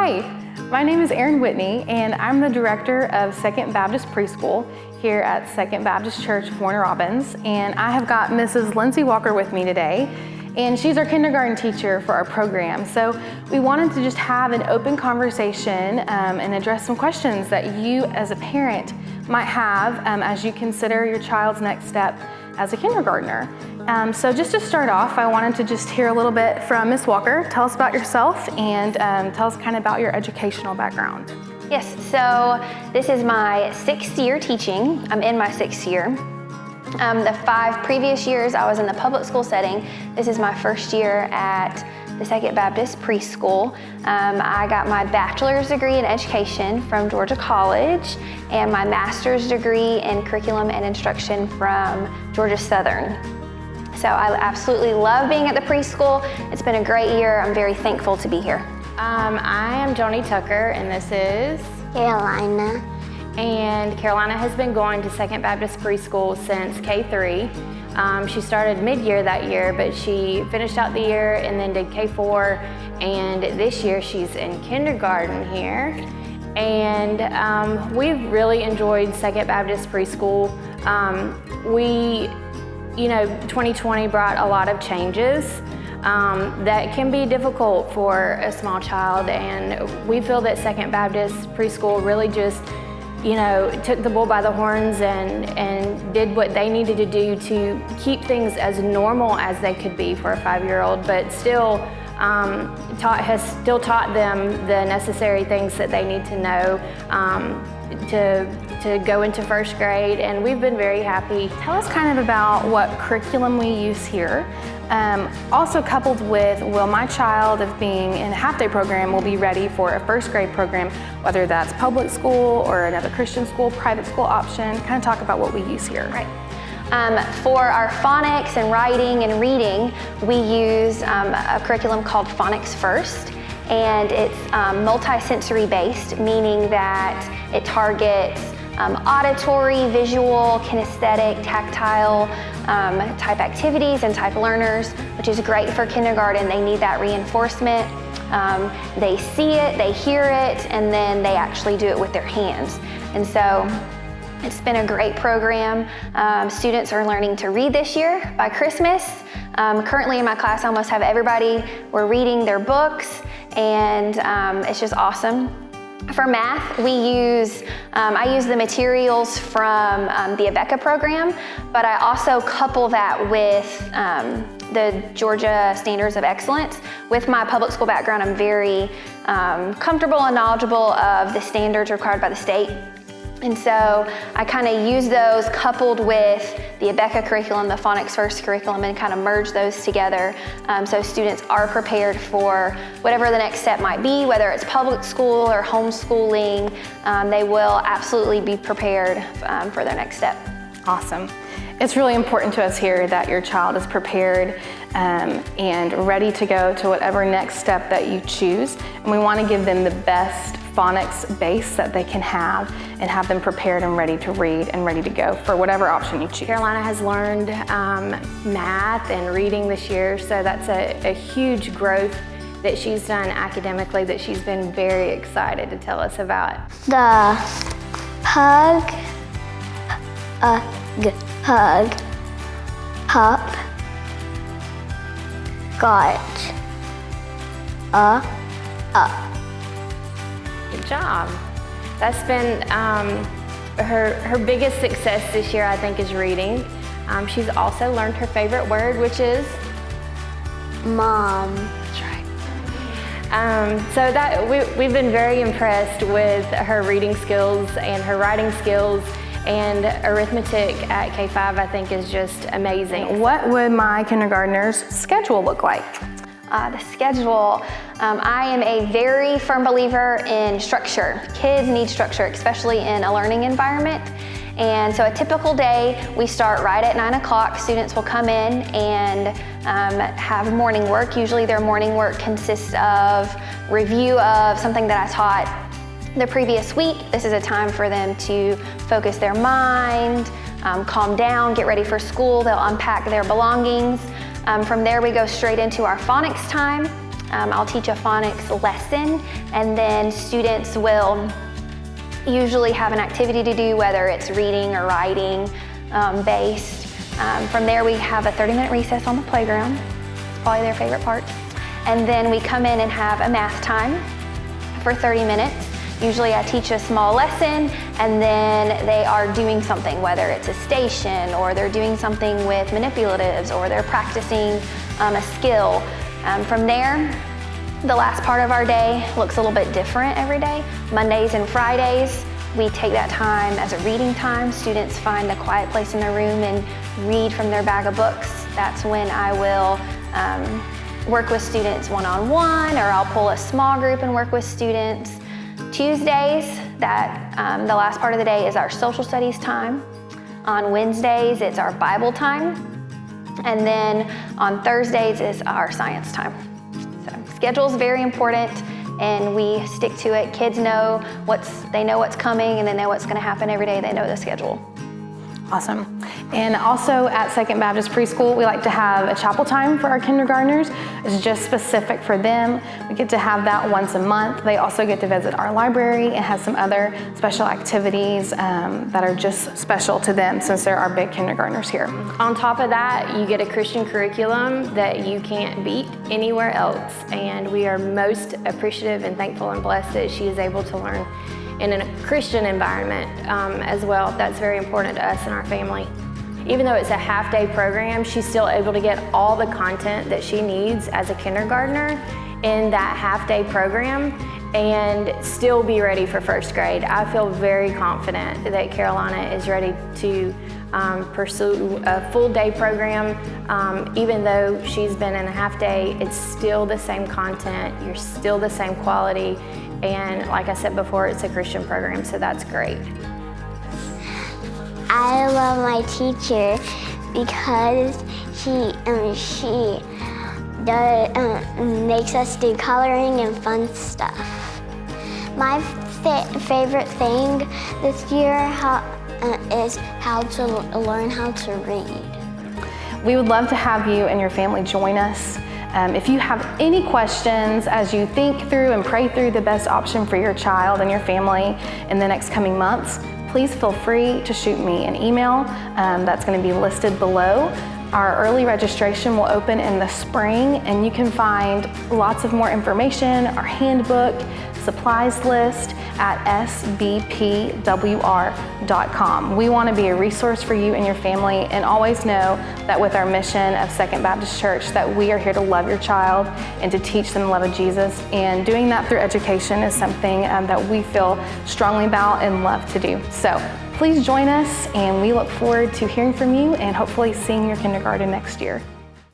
Hi, my name is Erin Whitney, and I'm the director of Second Baptist Preschool here at Second Baptist Church of Warner Robins, and I have got Mrs. Lindsay Walker with me today, and she's our kindergarten teacher for our program. So we wanted to just have an open conversation and address some questions that you as a parent might have as you consider your child's next step as a kindergartner. So just to start off, I wanted to just hear a little bit from Ms. Walker. Tell us about yourself and tell us kind of about your educational background. Yes, so this is my 6th year teaching. I'm in my 6th year. The 5 previous years I was in the public school setting. This is my first year at the Second Baptist Preschool. I got my bachelor's degree in education from Georgia College and my master's degree in curriculum and instruction from Georgia Southern. So I absolutely love being at the preschool. It's been a great year. I'm very thankful to be here. I am Joni Tucker, and this is Carolina. And Carolina has been going to Second Baptist Preschool since K3. She started mid-year that year, but she finished out the year and then did K4. And this year she's in kindergarten here. And we've really enjoyed Second Baptist Preschool. 2020 brought a lot of changes that can be difficult for a small child, and we feel that Second Baptist Preschool really just took the bull by the horns and did what they needed to do to keep things as normal as they could be for a 5-year-old, but still has taught them the necessary things that they need to know to go into 1st grade, and we've been very happy. Tell us kind of about what curriculum we use here. Also coupled with, will my child, if being in a half-day program, will be ready for a 1st grade program, whether that's public school or another Christian school, private school option. Kind of talk about what we use here. Right. For our phonics and writing and reading, we use a curriculum called Phonics First, and it's multi-sensory based, meaning that it targets auditory, visual, kinesthetic, tactile type activities and type learners, which is great for kindergarten. They need that reinforcement. They see it, they hear it, and then they actually do it with their hands. And so it's been a great program. Students are learning to read this year. By Christmas, currently in my class, I almost have everybody, we're reading their books, and it's just awesome. For math, I use the materials from the ABECA program, but I also couple that with the Georgia Standards of Excellence. With my public school background, I'm very comfortable and knowledgeable of the standards required by the state. And so I kind of use those coupled with the ABECA curriculum, the Phonics First curriculum, and kind of merge those together so students are prepared for whatever the next step might be, whether it's public school or homeschooling. They will absolutely be prepared for their next step. Awesome. It's really important to us here that your child is prepared and ready to go to whatever next step that you choose. And we want to give them the best phonics base that they can have and have them prepared and ready to read and ready to go for whatever option you choose. Carolina has learned math and reading this year, so that's a huge growth that she's done academically that she's been very excited to tell us about. The hug, hop, got, up. Good job. That's been her biggest success this year, I think, is reading. She's also learned her favorite word, which is Mom. That's right. So that we've been very impressed with her reading skills and her writing skills, and arithmetic at K5 I think is just amazing. What would my kindergartner's schedule look like? The schedule, I am a very firm believer in structure. Kids need structure, especially in a learning environment. And so a typical day, we start right at 9 o'clock. Students will come in and have morning work. Usually their morning work consists of review of something that I taught the previous week. This is a time for them to focus their mind, calm down, get ready for school. They'll unpack their belongings. From there, we go straight into our phonics time. I'll teach a phonics lesson, and then students will usually have an activity to do, whether it's reading or writing based. From there, we have a 30-minute recess on the playground. It's probably their favorite part. And then we come in and have a math time for 30 minutes. Usually I teach a small lesson, and then they are doing something, whether it's a station or they're doing something with manipulatives or they're practicing a skill. From there, the last part of our day looks a little bit different every day. Mondays and Fridays, we take that time as a reading time. Students find a quiet place in their room and read from their bag of books. That's when I will work with students one-on-one, or I'll pull a small group and work with students. Tuesdays, the last part of the day is our social studies time. On Wednesdays, it's our Bible time. And then on Thursdays is our science time. So schedule is very important, and we stick to it. Kids know they know what's coming, and they know what's going to happen every day. They know the schedule. Awesome. And also at Second Baptist Preschool, we like to have a chapel time for our kindergartners. It's just specific for them. We get to have that once a month. They also get to visit our library and have some other special activities that are just special to them, since they're our big kindergartners here. On top of that, you get a Christian curriculum that you can't beat anywhere else. And we are most appreciative and thankful and blessed that she is able to learn in a Christian environment as well. That's very important to us and our family. Even though it's a half-day program, she's still able to get all the content that she needs as a kindergartner in that half-day program and still be ready for first grade. I feel very confident that Carolina is ready to pursue a full-day program. Even though she's been in a half-day, it's still the same content, you're still the same quality, and like I said before, it's a Christian program, so that's great. I love my teacher because she makes us do coloring and fun stuff. My favorite thing this year is how to learn how to read. We would love to have you and your family join us. If you have any questions as you think through and pray through the best option for your child and your family in the next coming months, please feel free to shoot me an email that's going to be listed below. Our early registration will open in the spring, and you can find lots of more information, our handbook, supplies list at sbpwr.com. We want to be a resource for you and your family, and always know that with our mission of Second Baptist Church, that we are here to love your child and to teach them the love of Jesus. And doing that through education is something that we feel strongly about and love to do. So please join us, and we look forward to hearing from you and hopefully seeing your kindergarten next year.